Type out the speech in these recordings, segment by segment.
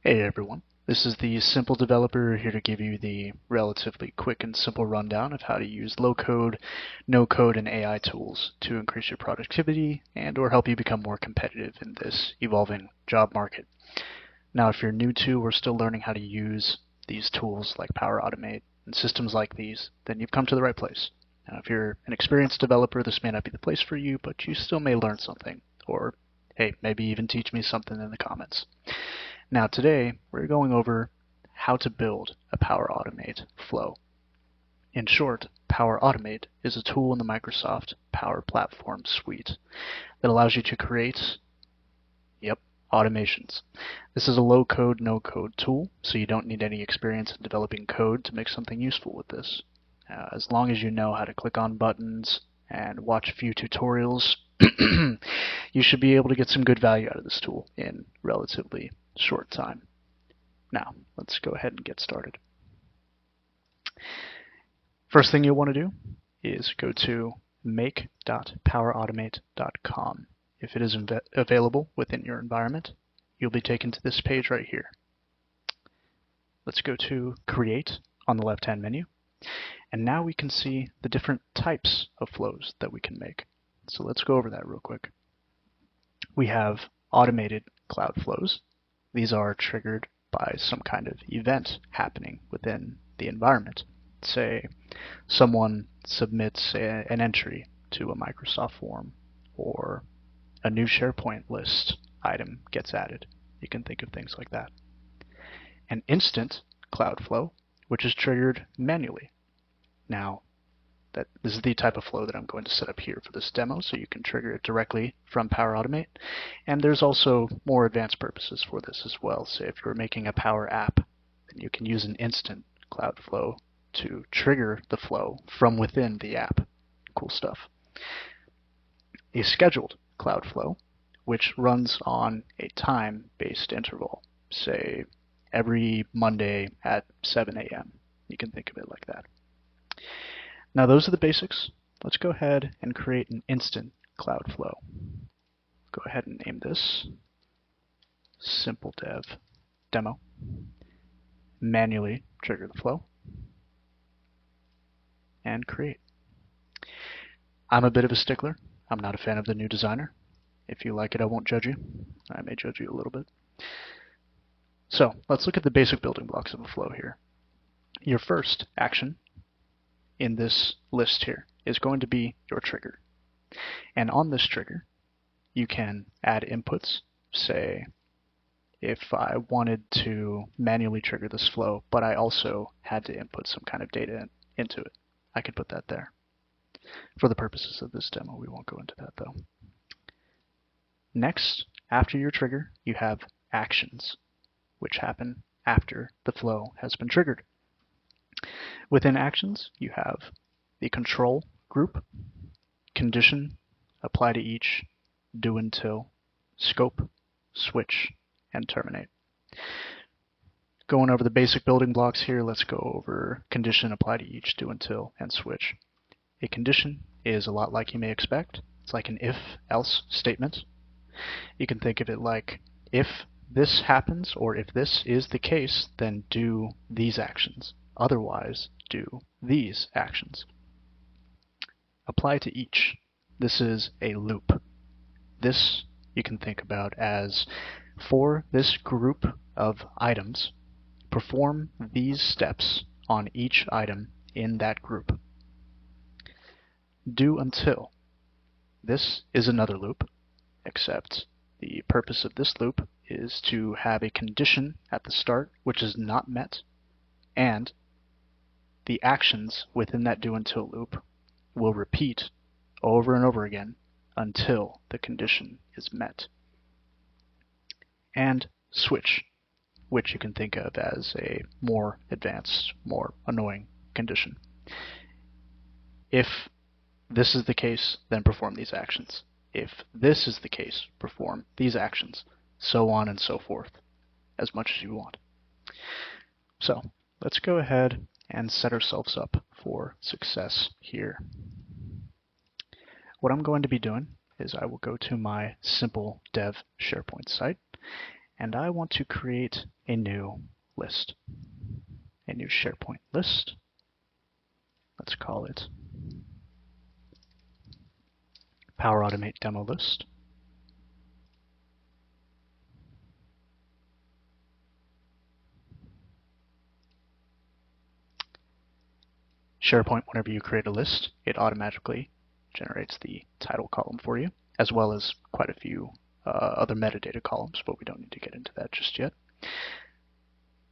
Hey everyone, this is the Simple Developer here to give you the relatively quick and simple rundown of how to use low-code, no-code, and AI tools to increase your productivity and or help you become more competitive in this evolving job market. Now, if you're new to or still learning how to use these tools like Power Automate and systems like these, then you've come to the right place. Now, if you're an experienced developer, this may not be the place for you, but you still may learn something, or hey, maybe even teach me something in the comments. Now today, we're going over how to build a Power Automate flow. In short, Power Automate is a tool in the Microsoft Power Platform suite that allows you to create, automations. This is a low-code, no-code tool, so you don't need any experience in developing code to make something useful with this. As long as you know how to click on buttons and watch a few tutorials, you should be able to get some good value out of this tool in relatively short time. Now, let's go ahead and get started. First thing you'll want to do is go to make.powerautomate.com. If it is available within your environment, you'll be taken to this page right here. Let's go to Create on the left-hand menu, and now we can see the different types of flows that we can make. So let's go over that real quick. We have automated cloud flows. These are triggered by some kind of event happening within the environment. Say someone submits an entry to a Microsoft form, or a new SharePoint list item gets added. You can think of things like that. An instant cloud flow, which is triggered manually. Now, this is the type of flow that I'm going to set up here for this demo, so you can trigger it directly from Power Automate. And there's also more advanced purposes for this as well. Say if you're making a Power App, then you can use an instant cloud flow to trigger the flow from within the app. Cool stuff. A scheduled cloud flow, which runs on a time-based interval, say every Monday at 7 a.m. You can think of it like that. Now those are the basics. Let's go ahead and create an instant cloud flow. Go ahead and name this Simple Dev Demo. Manually trigger the flow and create. I'm a bit of a stickler. I'm not a fan of the new designer. If you like it, I won't judge you. I may judge you a little bit. So let's look at the basic building blocks of a flow here. Your first action in this list here is going to be your trigger. And on this trigger, you can add inputs. Say, if I wanted to manually trigger this flow, but I also had to input some kind of data into it, I could put that there. For the purposes of this demo, we won't go into that though. Next, after your trigger, you have actions, which happen after the flow has been triggered. Within actions, you have the control group, condition, apply to each, do until, scope, switch, and terminate. Going over the basic building blocks here, let's go over condition, apply to each, do until, and switch. A condition is a lot like you may expect. It's like an if-else statement. You can think of it like, if this happens, or if this is the case, then do these actions. Otherwise, do these actions. Apply to each. This is a loop. This you can think about as, for this group of items, perform these steps on each item in that group. Do until. This is another loop, except the purpose of this loop is to have a condition at the start which is not met, and the actions within that do until loop will repeat over and over again until the condition is met. And switch, which you can think of as a more advanced, more annoying condition. If this is the case, then perform these actions. If this is the case, perform these actions, so on and so forth, as much as you want. So let's go ahead and set ourselves up for success here. What I'm going to be doing is I will go to my Simple Dev SharePoint site, and I want to create a new list, a new SharePoint list. Let's call it Power Automate Demo List. SharePoint, whenever you create a list, it automatically generates the title column for you, as well as quite a few other metadata columns, but we don't need to get into that just yet.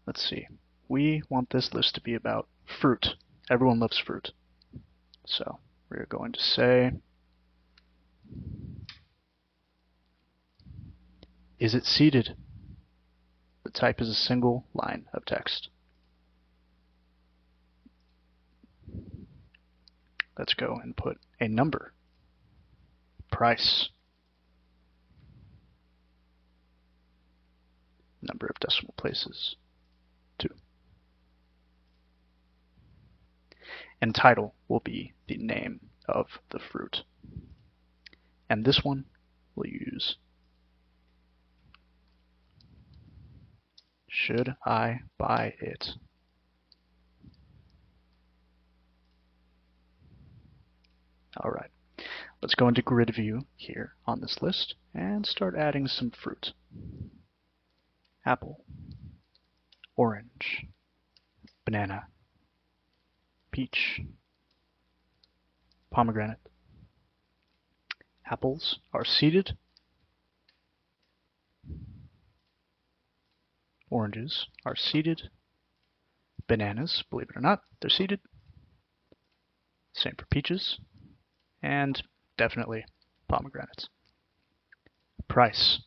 Let's see. We want this list to be about fruit. Everyone loves fruit. So we're going to say, is it seeded? The type is a single line of text. Let's go and put a number, price, number of decimal places, 2. And title will be the name of the fruit. And this one we'll use should I buy it? All right, let's go into grid view here on this list and start adding some fruit. Apple, orange, banana, peach, pomegranate. Apples are seeded. Oranges are seeded. Bananas, believe it or not, they're seeded. Same for peaches. And definitely pomegranates. Price.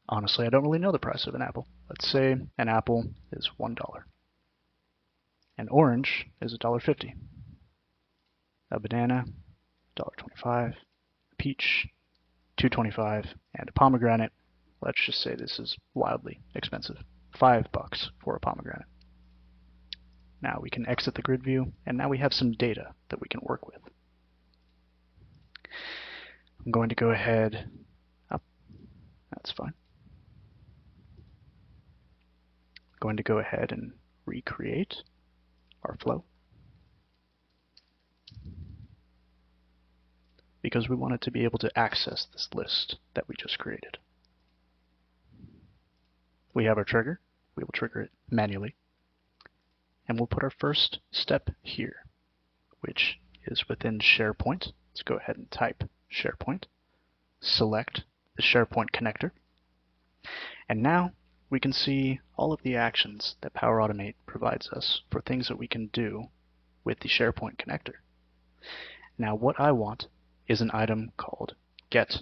Honestly, I don't really know the price of an apple. Let's say an apple is $1. An orange is $1.50. A banana, $1.25. A peach, $2.25. And a pomegranate, let's just say this is wildly expensive. $5 for a pomegranate. Now we can exit the grid view, and now we have some data that we can work with. I'm going to go ahead up. That's fine. I'm going to go ahead and recreate our flow because we want it to be able to access this list that we just created. We have our trigger. We will trigger it manually. And we'll put our first step here, which is within SharePoint. Let's go ahead and type SharePoint. Select the SharePoint connector. And now we can see all of the actions that Power Automate provides us for things that we can do with the SharePoint connector. Now what I want is an item called get,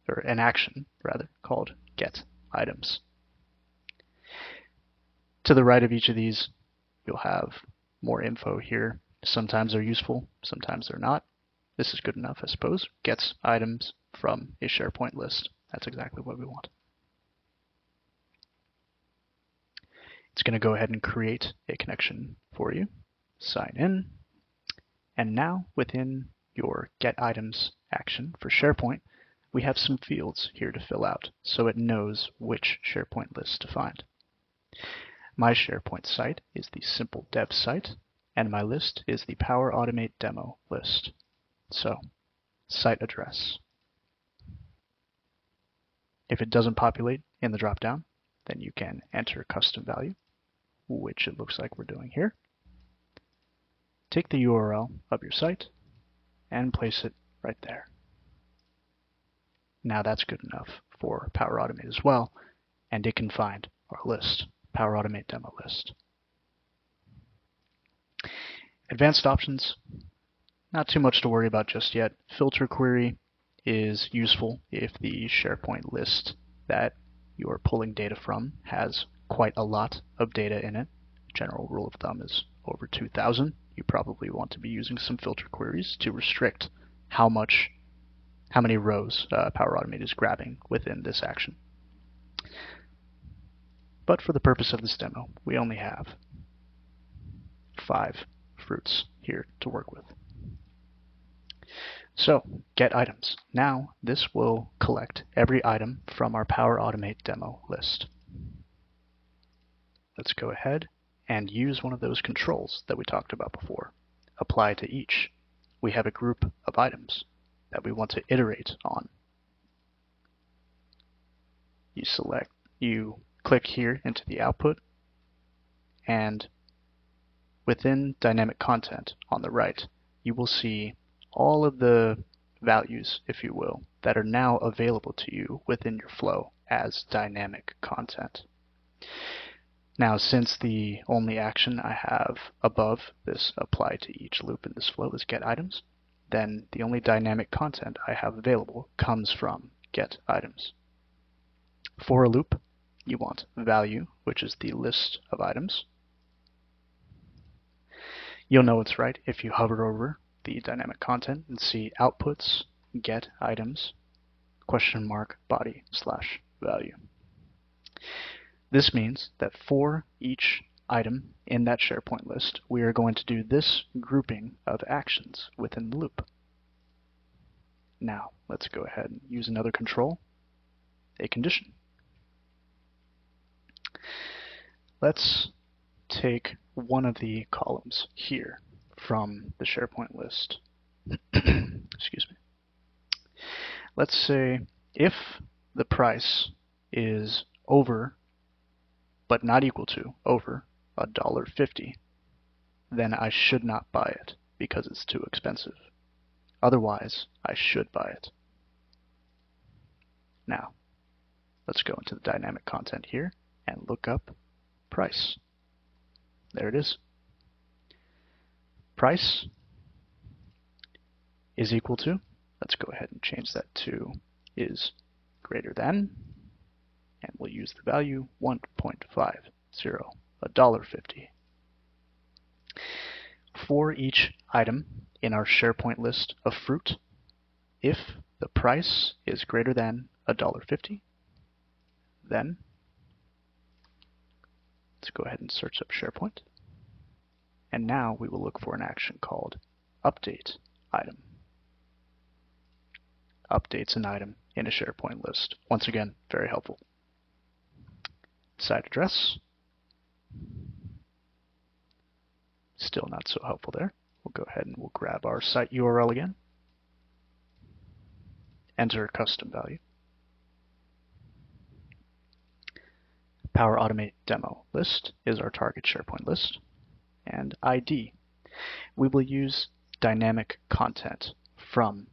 or an action rather, called get items. To the right of each of these, you'll have more info here. Sometimes they're useful, sometimes they're not. This is good enough, I suppose. Gets items from a SharePoint list. That's exactly what we want. It's going to go ahead and create a connection for you. Sign in. And now within your Get Items action for SharePoint, we have some fields here to fill out so it knows which SharePoint list to find. My SharePoint site is the Simple Dev site, and my list is the Power Automate Demo list. So, site address. If it doesn't populate in the dropdown, then you can enter custom value, which it looks like we're doing here. Take the URL of your site and place it right there. Now that's good enough for Power Automate as well, and it can find our list, Power Automate Demo list. Advanced options, not too much to worry about just yet. Filter query is useful if the SharePoint list that you're pulling data from has quite a lot of data in it. General rule of thumb is over 2,000. You probably want to be using some filter queries to restrict how many rows Power Automate is grabbing within this action. But for the purpose of this demo, we only have 5 fruits here to work with. So, get items. Now, this will collect every item from our Power Automate demo list. Let's go ahead and use one of those controls that we talked about before. Apply to each. We have a group of items that we want to iterate on. You click here into the output, and within dynamic content on the right, you will see all of the values, if you will, that are now available to you within your flow as dynamic content. Now, since the only action I have above this apply to each loop in this flow is get items, then the only dynamic content I have available comes from get items. For a loop, you want value, which is the list of items. You'll know it's right if you hover over the dynamic content and see outputs, get items, body / value. This means that for each item in that SharePoint list, we are going to do this grouping of actions within the loop. Now, let's go ahead and use another control, a condition. Let's take one of the columns here from the SharePoint list. Excuse me. Let's say if the price is over, but not equal to, over $1.50, then I should not buy it because it's too expensive. Otherwise, I should buy it. Now, let's go into the dynamic content here and look up price. There it is. Price is equal to, let's go ahead and change that to is greater than, and we'll use the value 1.50, $1.50. For each item in our SharePoint list of fruit, if the price is greater than $1.50, then let's go ahead and search up SharePoint. And now we will look for an action called update item. Updates an item in a SharePoint list. Once again, very helpful. Site address. Still not so helpful there. We'll go ahead and we'll grab our site URL again. Enter custom value. Power Automate demo list is our target SharePoint list. And ID. We will use dynamic content from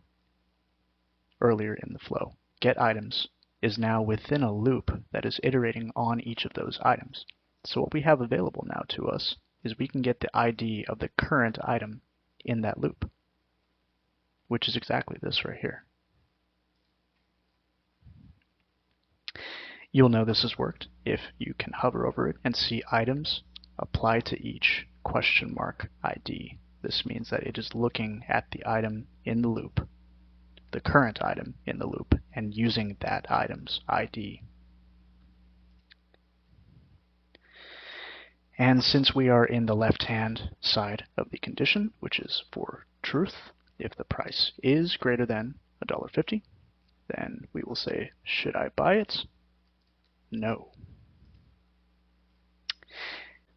earlier in the flow. Get items is now within a loop that is iterating on each of those items. So what we have available now to us is we can get the ID of the current item in that loop, which is exactly this right here. You'll know this has worked if you can hover over it and see items apply to each $ID. This means that it is looking at the item in the loop, the current item in the loop, and using that item's ID. And since we are in the left-hand side of the condition, which is for truth, if the price is greater than $1.50, then we will say, should I buy it? No.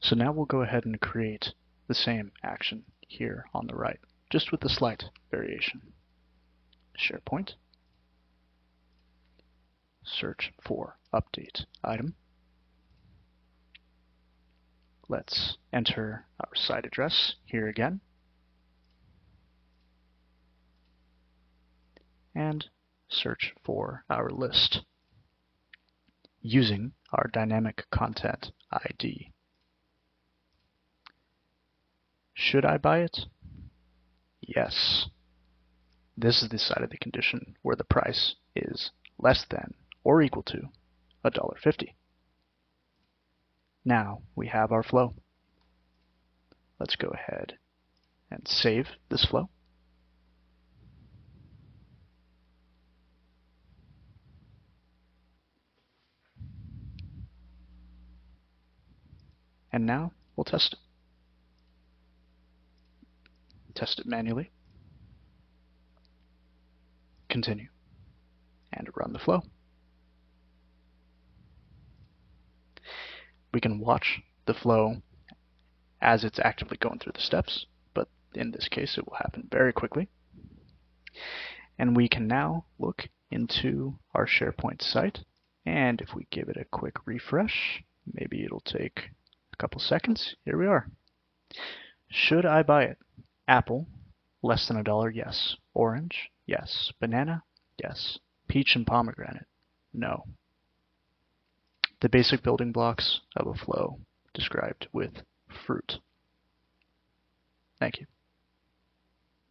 So now we'll go ahead and create the same action here on the right, just with a slight variation. SharePoint, search for update item. Let's enter our site address here again, and search for our list using our dynamic content ID. Should I buy it? Yes. This is the side of the condition where the price is less than or equal to $1.50. Now we have our flow. Let's go ahead and save this flow. And now we'll test it. Test it manually. continue and run the flow. We can watch the flow as it's actively going through the steps, but in this case it will happen very quickly. And we can now look into our SharePoint site, and if we give it a quick refresh, maybe it'll take a couple seconds. Here we are. Should I buy it? Apple, less than $1, yes. Orange, yes. Banana, yes. Peach and pomegranate, no. The basic building blocks of a flow described with fruit. Thank you.